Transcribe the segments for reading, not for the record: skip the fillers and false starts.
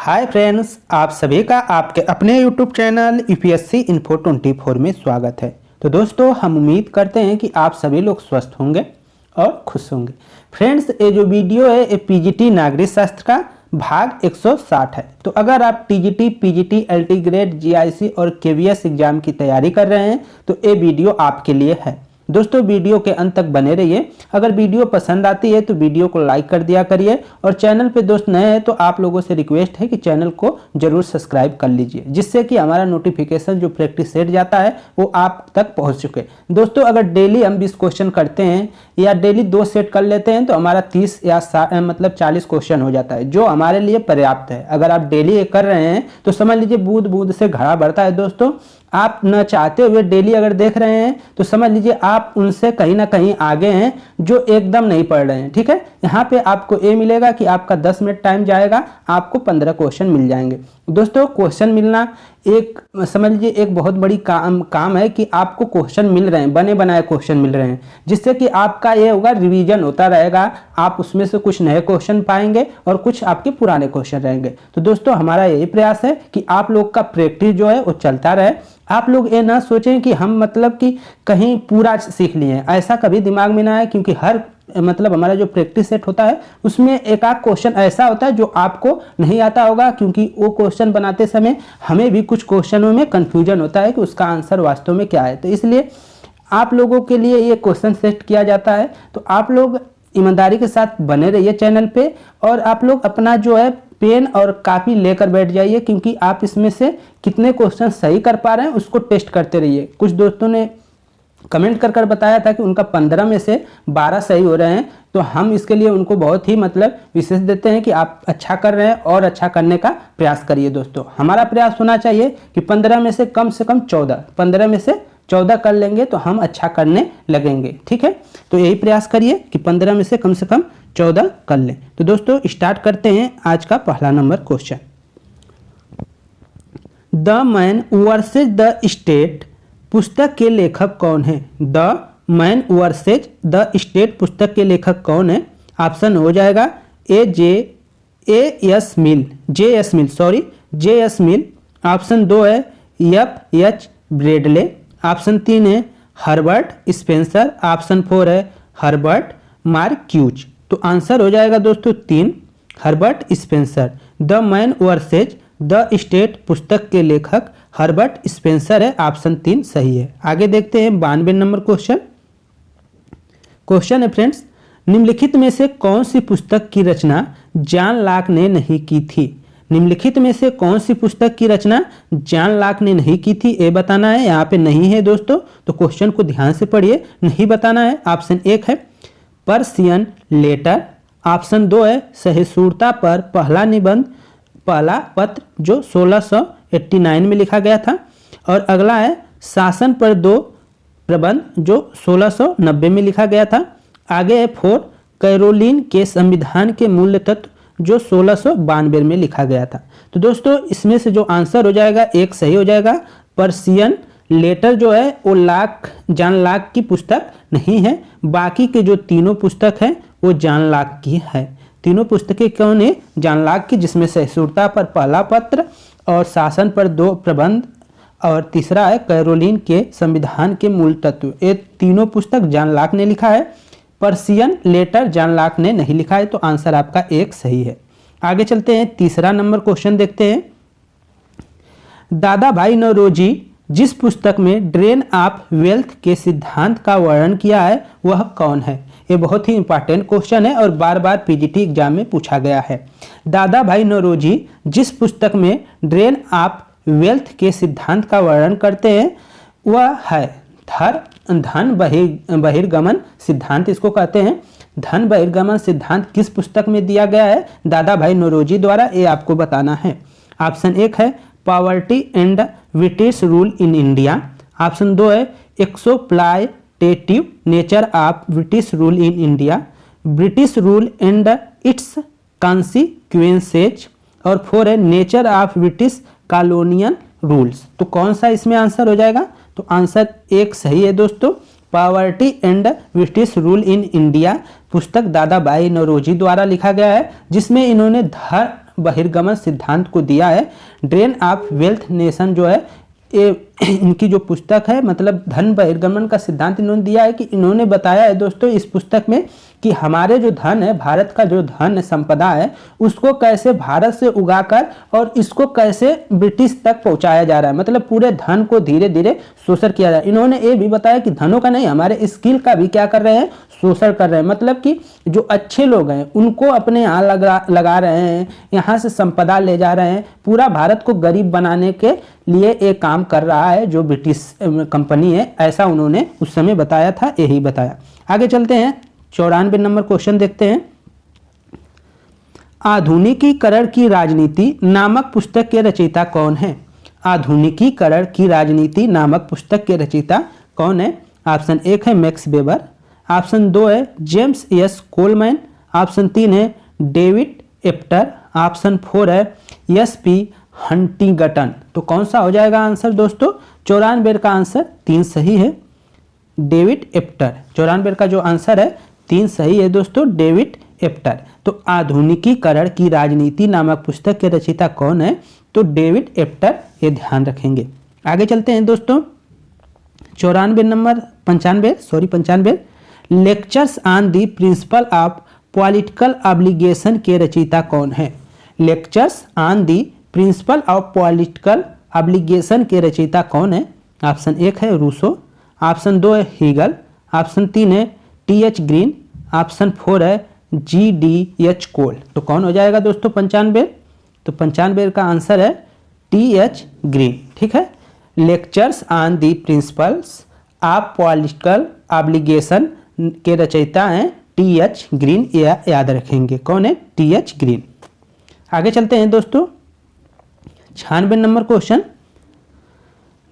Hi friends, आप सभी का आपके अपने यूट्यूब चैनल यूपीएससी इन्फो 24 में स्वागत है। तो दोस्तों, हम उम्मीद करते हैं कि आप सभी लोग स्वस्थ होंगे और खुश होंगे। फ्रेंड्स, ये जो वीडियो है ये पीजीटी नागरिक शास्त्र का भाग 160 है। तो अगर आप TGT, PGT, LT grade, GIC और केवीएस एग्जाम की तैयारी कर रहे हैं तो ये वीडियो आपके लिए है। दोस्तों, वीडियो के अंत तक बने रहिए। अगर वीडियो पसंद आती है तो वीडियो को लाइक कर दिया करिए और चैनल पे दोस्त नए हैं तो आप लोगों से रिक्वेस्ट है कि चैनल को जरूर सब्सक्राइब कर लीजिए, जिससे कि हमारा नोटिफिकेशन जो प्रैक्टिस सेट जाता है वो आप तक पहुंच चुके। दोस्तों, अगर डेली हम 20 क्वेश्चन करते हैं या डेली 2 सेट कर लेते हैं तो हमारा 30 या 40 क्वेश्चन हो जाता है, जो हमारे लिए पर्याप्त है। अगर आप डेली ये कर रहे हैं तो समझ लीजिए बूंद बूंद से घड़ा बढ़ता है। दोस्तों, आप न चाहते हुए डेली अगर देख रहे हैं तो समझ लीजिए आप उनसे कहीं ना कहीं आगे हैं जो एकदम नहीं पढ़ रहे हैं। ठीक है, यहाँ पे आपको ये मिलेगा कि आपका 10 मिनट टाइम जाएगा, आपको 15 क्वेश्चन मिल जाएंगे। दोस्तों, क्वेश्चन मिलना एक समझ लीजिए एक बहुत बड़ी काम है कि आपको क्वेश्चन मिल रहे हैं, बने बनाए क्वेश्चन मिल रहे हैं, जिससे कि आपका ये होगा रिवीजन होता रहेगा। आप उसमें से कुछ नए क्वेश्चन पाएंगे और कुछ आपके पुराने क्वेश्चन रहेंगे। तो दोस्तों, हमारा यही प्रयास है कि आप लोग का प्रैक्टिस जो है वो चलता रहे। आप लोग ये ना सोचें कि हम मतलब कि कहीं पूरा सीख लिए हैं, ऐसा कभी दिमाग में ना आए, क्योंकि हर हमारा जो प्रैक्टिस सेट होता है उसमें एक आध क्वेश्चन ऐसा होता है जो आपको नहीं आता होगा, क्योंकि वो क्वेश्चन बनाते समय हमें भी कुछ क्वेश्चनों में कंफ्यूजन होता है कि उसका आंसर वास्तव में क्या है। तो इसलिए आप लोगों के लिए ये क्वेश्चन सेट किया जाता है। तो आप लोग ईमानदारी के साथ बने रहिए चैनल पे और आप लोग अपना जो है पेन और कापी लेकर बैठ जाइए, क्योंकि आप इसमें से कितने क्वेश्चन सही कर पा रहे हैं उसको टेस्ट करते रहिए। कुछ दोस्तों ने कमेंट कर बताया था कि उनका 15 में से 12 सही हो रहे हैं, तो हम इसके लिए उनको बहुत ही विशेष देते हैं कि आप अच्छा कर रहे हैं और अच्छा करने का प्रयास करिए। दोस्तों, हमारा प्रयास होना चाहिए कि 15 में से कम 14, 15 में से 14 कर लेंगे तो हम अच्छा करने लगेंगे। ठीक है, तो यही प्रयास करिए कि 15 में से कम 14 कर लें। तो दोस्तों, स्टार्ट करते हैं आज का पहला number question. The man versus the state पुस्तक के लेखक कौन है? The man versus the state पुस्तक के लेखक कौन है? ऑप्शन हो जाएगा जे एस मिल। ऑप्शन 2 है F.H. ब्रेडले। ऑप्शन 3 है हर्बर्ट स्पेंसर। ऑप्शन 4 है हर्बर्ट मार्क्यूज। तो आंसर हो जाएगा दोस्तों 3, Herbert Spencer. The man versus the state पुस्तक के लेखक हर्बर्ट स्पेंसर है। ऑप्शन 3 सही है। आगे देखते हैं 92 नंबर क्वेश्चन है फ्रेंड्स, निम्नलिखित में से कौन सी पुस्तक की रचना जॉन लॉक ने नहीं की थी? निम्नलिखित में से कौन सी पुस्तक की रचना जॉन लॉक ने नहीं की थी, ये बताना है। यहाँ पे नहीं है दोस्तों, तो क्वेश्चन को ध्यान से पढ़िए, नहीं बताना है। ऑप्शन 1 है पर्शियन लेटर। ऑप्शन 2 है सहिष्णुता पर पहला पत्र जो 1689 में लिखा गया था, और अगला है शासन पर 2 प्रबंध जो 1690 में लिखा गया था। आगे है 4 कैरोलिन के संविधान के मूल तत्व जो 1692 में लिखा गया था। तो दोस्तों, इसमें से जो आंसर हो जाएगा 1 सही हो जाएगा। पर्शियन लेटर जो है वो जॉन लॉक की पुस्तक नहीं है। बाकी के जो तीनों पुस्तक हैं वो जॉन लॉक की है। तीनों पुस्तकें कौन है? जॉन लॉक की, जिसमें सहिष्णुता पर पहला पत्र और शासन पर 2 प्रबंध और तीसरा है कैरोलिन के संविधान के मूल तत्व। ये तीनों पुस्तक जॉन लॉक ने लिखा है। पर्शियन लेटर जॉन लॉक ने नहीं लिखा है। तो आंसर आपका 1 सही है। आगे चलते हैं, तीसरा नंबर क्वेश्चन देखते हैं। दादा भाई नौरोजी जिस पुस्तक में ड्रेन ऑफ वेल्थ के सिद्धांत का वर्णन किया है वह कौन है? ये बहुत ही इंपॉर्टेंट क्वेश्चन है और बार बार पीजीटी एग्जाम में पूछा गया है। दादा भाई नौरोजी जिस पुस्तक में ड्रेन ऑफ वेल्थ के सिद्धांत का वर्णन करते हैं वह है धन बहिर्गमन सिद्धांत, इसको कहते हैं। धन बहिर्गमन सिद्धांत किस पुस्तक में दिया गया है दादा भाई नौरोजी द्वारा, ये आपको बताना है। ऑप्शन 1 है poverty and British rule in India. Option 2 है exploitative nature of British rule in India, British rule and it's consequences, और 4 है nature of British colonial rules. तो कौन सा इसमें आंसर हो जाएगा? तो आंसर 1 सही है दोस्तों। Poverty and British rule in India पुस्तक दादा भाई नौरोजी द्वारा लिखा गया है, जिसमें इन्होंने बहिर्गमन सिद्धांत को दिया है। ड्रेन ऑफ वेल्थ नेशन जो है ये इनकी जो पुस्तक है, मतलब धन बहिर्गमन का सिद्धांत इन्होंने दिया है कि इन्होंने बताया है दोस्तों इस पुस्तक में कि हमारे जो धन है, भारत का जो धन संपदा है, उसको कैसे भारत से उगाकर और इसको कैसे ब्रिटिश तक पहुंचाया जा रहा है, मतलब पूरे धन को धीरे धीरे शोषण किया जा रहा है। इन्होंने ये भी बताया कि धनों का नहीं, हमारे स्किल का भी क्या कर रहे हैं, शोषण कर रहे हैं। मतलब कि जो अच्छे लोग हैं उनको अपने यहाँ लगा रहे हैं, यहाँ से संपदा ले जा रहे हैं, पूरा भारत को गरीब बनाने के लिए एक काम कर रहा है जो ब्रिटिश कंपनी है, ऐसा उन्होंने उस समय बताया था, यही बताया। आगे चलते हैं, 94 नंबर क्वेश्चन देखते हैं। आधुनिकीकरण की राजनीति नामक पुस्तक के रचयिता कौन है? आधुनिकीकरण की राजनीति नामक पुस्तक के रचयिता कौन है? ऑप्शन 1 है मैक्स वेबर, ऑप्शन 2 है जेम्स एस कोलमैन, ऑप्शन 3 है डेविड एप्टर, ऑप्शन 4 है एस.पी. हंटिंगटन। तो कौन सा हो जाएगा आंसर दोस्तों? 94 का आंसर 3 सही है, डेविड एप्टर। 94 का जो आंसर है 3 सही है दोस्तों, डेविड एप्टर। तो आधुनिकीकरण की राजनीति नामक पुस्तक के रचयिता कौन है? तो डेविड एप्टर, ये ध्यान रखेंगे। आगे चलते हैं दोस्तों, 95 lectures on the principle of political obligation के रचयिता कौन है? Lectures on the principle of political obligation के रचयिता कौन है? ऑप्शन 1 है रूसो, ऑप्शन 2 है हीगल, ऑप्शन 3 है टी.एच. ग्रीन, ऑप्शन 4 है जी.डी.एच. कोल। तो कौन हो जाएगा दोस्तों 95? तो 95 का आंसर है टी.एच. ग्रीन। ठीक है, lectures on the principles of political obligation के रचयिता हैं टी.एच. ग्रीन, याद रखेंगे कौन है, टी.एच. ग्रीन। आगे चलते हैं दोस्तों, 96 नंबर क्वेश्चन।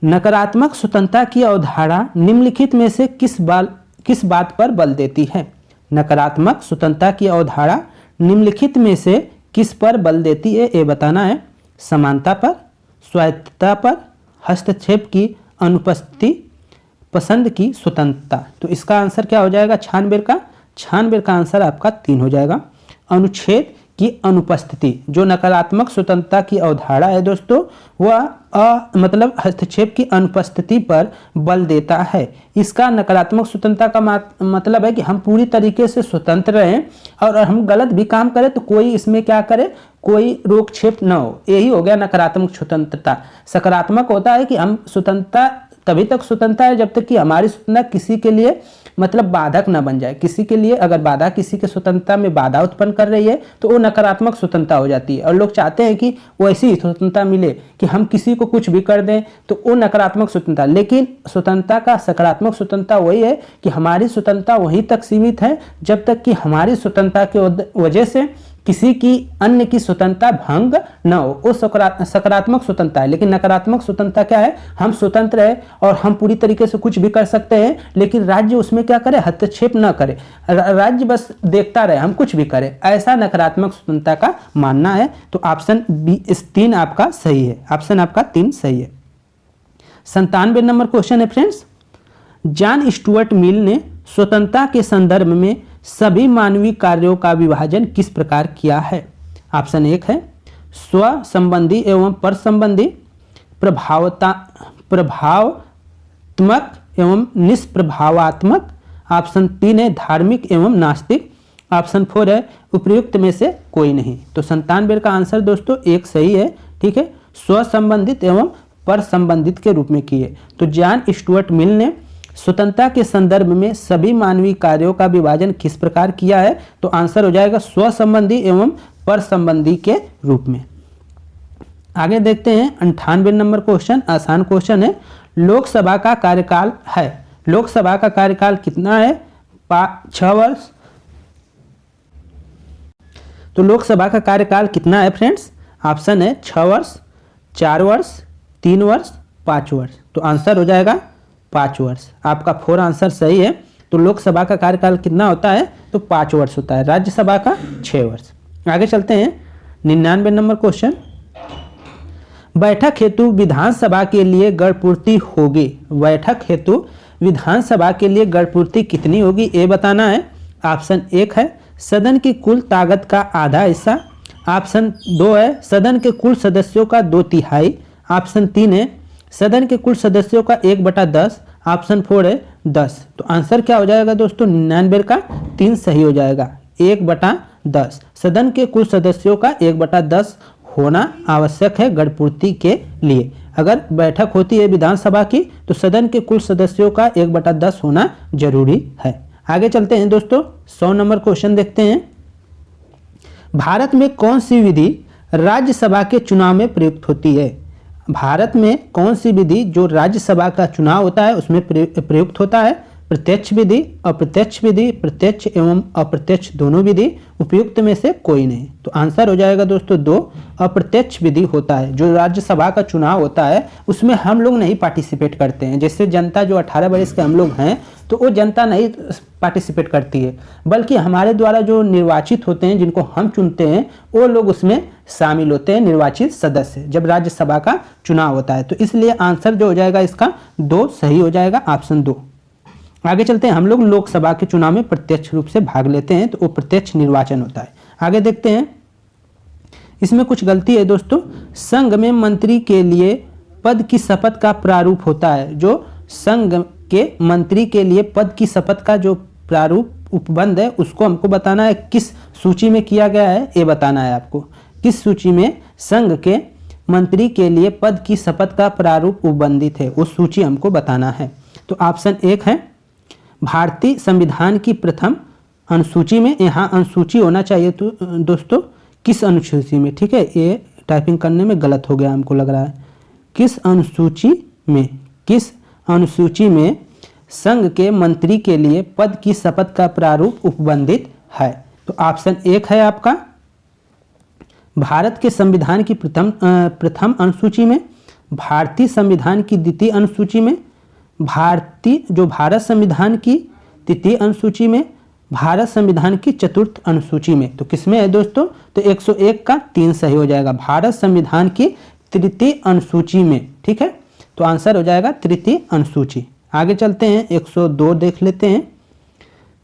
नकारात्मक स्वतंत्रता की अवधारणा निम्नलिखित में से किस बात पर बल देती है? नकारात्मक स्वतंत्रता की अवधारणा निम्नलिखित में से किस पर बल देती है, ये बताना है। समानता पर, स्वायत्तता पर, हस्तक्षेप की अनुपस्थिति, पसंद की स्वतंत्रता। तो इसका आंसर क्या हो जाएगा 96 का? 96 का आंसर आपका 3 हो जाएगा, अनुच्छेद की अनुपस्थिति। जो नकारात्मक स्वतंत्रता की अवधारणा है दोस्तों, वह मतलब हस्तक्षेप की अनुपस्थिति पर बल देता है। इसका नकारात्मक स्वतंत्रता का मतलब है कि हम पूरी तरीके से स्वतंत्र रहें और हम गलत भी काम करें तो कोई इसमें क्या करे, कोई रोकक्षेप न हो, यही हो गया नकारात्मक स्वतंत्रता। सकारात्मक होता है कि हम स्वतंत्रता तभी तक स्वतंत्रता है जब तक कि हमारी स्वतंत्रता किसी के लिए मतलब बाधक न बन जाए। किसी के लिए अगर बाधा, किसी के स्वतंत्रता में बाधा उत्पन्न कर रही है तो वो नकारात्मक स्वतंत्रता हो जाती है। और लोग चाहते हैं कि वैसी ही स्वतंत्रता मिले कि हम किसी को कुछ भी कर दें, तो वो नकारात्मक स्वतंत्रता। लेकिन स्वतंत्रता का सकारात्मक स्वतंत्रता वही है कि हमारी स्वतंत्रता वहीं तक सीमित है जब तक कि हमारी स्वतंत्रता की वजह से किसी की अन्य की स्वतंत्रता भंग न हो, वो सकारात्मक स्वतंत्रता है। लेकिन नकारात्मक स्वतंत्रता क्या है, हम स्वतंत्र है और हम पूरी तरीके से कुछ भी कर सकते हैं, लेकिन राज्य उसमें क्या करे, हस्तक्षेप न करे, राज्य बस देखता रहे, हम कुछ भी करें, ऐसा नकारात्मक स्वतंत्रता का मानना है। तो ऑप्शन बी, 3 आपका सही है, ऑप्शन आपका 3 सही है। 97 नंबर क्वेश्चन है फ्रेंड्स। जॉन स्टुअर्ट मिल ने स्वतंत्रता के संदर्भ में सभी मानवीय कार्यों का विभाजन किस प्रकार किया है? ऑप्शन 1 है स्व संबंधी एवं पर संबंधी, प्रभावात्मक एवं निष्प्रभावात्मक, ऑप्शन 3 है धार्मिक एवं नास्तिक, ऑप्शन 4 है उपयुक्त में से कोई नहीं। तो 97 का आंसर दोस्तों 1 सही है। ठीक है, स्व संबंधित एवं पर संबंधित के रूप में किए। तो जॉन स्टुअर्ट मिल ने स्वतंत्रता के संदर्भ में सभी मानवीय कार्यों का विभाजन किस प्रकार किया है? तो आंसर हो जाएगा स्व संबंधी एवं पर संबंधी के रूप में। आगे देखते हैं 98 नंबर क्वेश्चन, आसान क्वेश्चन है। लोकसभा का कार्यकाल है, लोकसभा का कार्यकाल कितना है? 6 वर्ष। तो लोकसभा का कार्यकाल कितना है फ्रेंड्स? ऑप्शन है 6 वर्ष, 4 वर्ष, 3 वर्ष, 5 वर्ष। तो आंसर हो जाएगा 5 वर्ष। आपका 4 आंसर सही है। तो लोकसभा का कार्यकाल कितना होता है? तो 5 वर्ष होता है। राज्यसभा का 6 वर्ष। आगे चलते हैं 99 नंबर क्वेश्चन। बैठक हेतु विधानसभा के लिए गण पूर्ति होगी, बैठक हेतु विधानसभा के लिए गण पूर्ति कितनी होगी, ये बताना है। ऑप्शन 1 है सदन की कुल ताकत का आधा हिस्सा, ऑप्शन 2 है सदन के कुल सदस्यों का 2/3। ऑप्शन 3 है सदन के कुल सदस्यों का 1/10। ऑप्शन 4 है 10। तो आंसर क्या हो जाएगा दोस्तों? 99 का 3 सही हो जाएगा। 1/10 सदन के कुल सदस्यों का 1/10 होना आवश्यक है गणपूर्ति के लिए। अगर बैठक होती है विधानसभा की तो सदन के कुल सदस्यों का 1/10 होना जरूरी है। आगे चलते हैं दोस्तों, 100 नंबर क्वेश्चन देखते हैं। भारत में कौन सी विधि राज्यसभा के चुनाव में प्रयुक्त होती है? भारत में कौन सी विधि जो राज्यसभा का चुनाव होता है उसमें प्रयुक्त होता है? प्रत्यक्ष विधि, अप्रत्यक्ष विधि, प्रत्यक्ष एवं अप्रत्यक्ष दोनों विधि, उपयुक्त में से कोई नहीं। तो आंसर हो जाएगा दोस्तों 2, अप्रत्यक्ष विधि होता है। जो राज्यसभा का चुनाव होता है उसमें हम लोग नहीं पार्टिसिपेट करते हैं। जैसे जनता जो 18 वर्ष के हम लोग हैं तो वो जनता नहीं पार्टिसिपेट करती है, बल्कि हमारे द्वारा जो निर्वाचित होते हैं, जिनको हम चुनते हैं, वो लोग उसमें शामिल होते हैं, निर्वाचित सदस्य, जब राज्यसभा का चुनाव होता है। तो इसलिए आंसर जो हो जाएगा इसका 2 सही हो जाएगा, ऑप्शन 2। आगे चलते हैं, हम लोग लोकसभा के चुनाव में प्रत्यक्ष रूप से भाग लेते हैं तो वो प्रत्यक्ष निर्वाचन होता है। आगे देखते हैं, इसमें कुछ गलती है दोस्तों। संघ में मंत्री के लिए पद की शपथ का प्रारूप होता है। जो संघ के मंत्री के लिए पद की शपथ का जो प्रारूप उपबंध है उसको हमको बताना है। किस सूची में किया गया है ये बताना है आपको। किस सूची में संघ के मंत्री के लिए पद की शपथ का प्रारूप उपबंधित है, उस सूची हमको बताना है। तो ऑप्शन 1 है भारतीय संविधान की प्रथम अनुसूची में। यहाँ अनुसूची होना चाहिए तो दोस्तों किस अनुसूची में, ठीक है, ये टाइपिंग करने में गलत हो गया हमको लग रहा है। किस अनुसूची में, किस अनुसूची में संघ के मंत्री के लिए पद की शपथ का प्रारूप उपबंधित है? तो ऑप्शन 1 है आपका भारत के संविधान की प्रथम अनुसूची में, भारतीय संविधान की द्वितीय अनुसूची में, भारत संविधान की तृतीय अनुसूची में, भारत संविधान की चतुर्थ अनुसूची में। तो किसमें है दोस्तों? तो 101 का 3 सही हो जाएगा, भारत संविधान की तृतीय अनुसूची में। ठीक है, तो आंसर हो जाएगा तृतीय अनुसूची। आगे चलते हैं, 102 देख लेते हैं।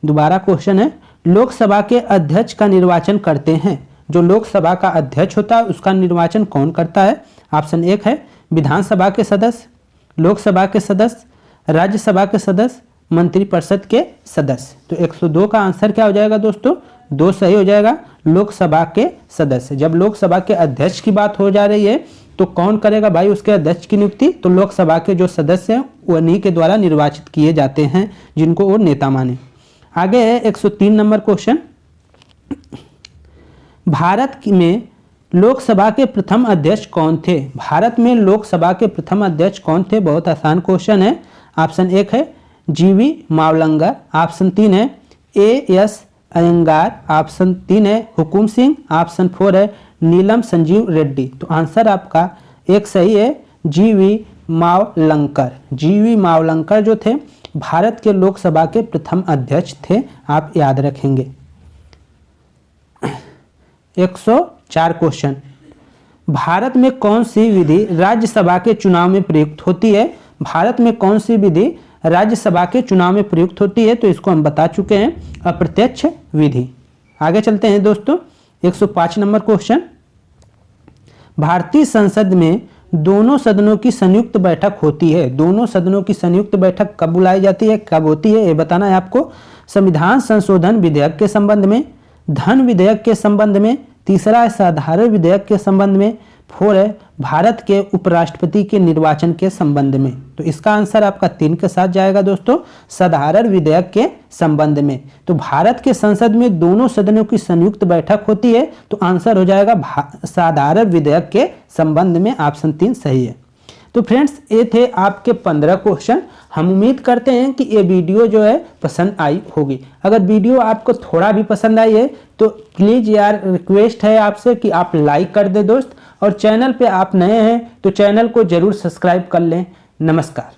दोबारा क्वेश्चन है, लोकसभा के अध्यक्ष का निर्वाचन करते हैं। जो लोकसभा का अध्यक्ष होता है उसका निर्वाचन कौन करता है? ऑप्शन 1 है विधानसभा के सदस्य, लोकसभा के सदस्य, राज्यसभा के सदस्य, मंत्रिपरिषद के सदस्य। तो 102 का आंसर क्या हो जाएगा दोस्तों? 2 सही हो जाएगा, लोकसभा के सदस्य। जब लोकसभा के अध्यक्ष की बात हो जा रही है तो कौन करेगा भाई उसके अध्यक्ष की नियुक्ति? तो लोकसभा के जो सदस्य हैं उन्हीं के द्वारा निर्वाचित किए जाते हैं, जिनको वो नेता माने। आगे है 103 नंबर क्वेश्चन, भारत में लोकसभा के प्रथम अध्यक्ष कौन थे? भारत में लोकसभा के प्रथम अध्यक्ष कौन थे? बहुत आसान क्वेश्चन है। ऑप्शन 1 है जीवी मावलंकर, ऑप्शन 3 है एएस अयंगार, ऑप्शन 3 है हुकुम सिंह, ऑप्शन 4 है नीलम संजीव रेड्डी। तो आंसर आपका 1 सही है, जीवी मावलंकर। जीवी मावलंकर जो थे भारत के लोकसभा के प्रथम अध्यक्ष थे, आप याद रखेंगे। 104 क्वेश्चन, भारत में कौन सी विधि राज्यसभा के चुनाव में प्रयुक्त होती है? भारत में कौन सी विधि राज्यसभा के चुनाव में प्रयुक्त होती है? तो इसको हम बता चुके हैं, अप्रत्यक्ष विधि। आगे चलते हैं दोस्तों, 105 नंबर क्वेश्चन, भारतीय संसद में दोनों सदनों की संयुक्त बैठक होती है। दोनों सदनों की संयुक्त बैठक कब बुलाई जाती है, कब होती है, ये बताना है आपको। संविधान संशोधन विधेयक के संबंध में, धन विधेयक के संबंध में, तीसरा है साधारण विधेयक के संबंध में, 4 है भारत के उपराष्ट्रपति के निर्वाचन के संबंध में। तो इसका आंसर आपका 3 के साथ जाएगा दोस्तों, साधारण विधेयक के संबंध में। तो भारत के संसद में दोनों सदनों की संयुक्त बैठक होती है, तो आंसर हो जाएगा साधारण विधेयक के संबंध में, ऑप्शन 3 सही है। तो फ्रेंड्स, ये थे आपके 15 क्वेश्चन। हम उम्मीद करते हैं कि ये वीडियो जो है पसंद आई होगी। अगर वीडियो आपको थोड़ा भी पसंद आई है तो प्लीज़ यार रिक्वेस्ट है आपसे कि आप लाइक कर दें दोस्त, और चैनल पे आप नए हैं तो चैनल को ज़रूर सब्सक्राइब कर लें। नमस्कार।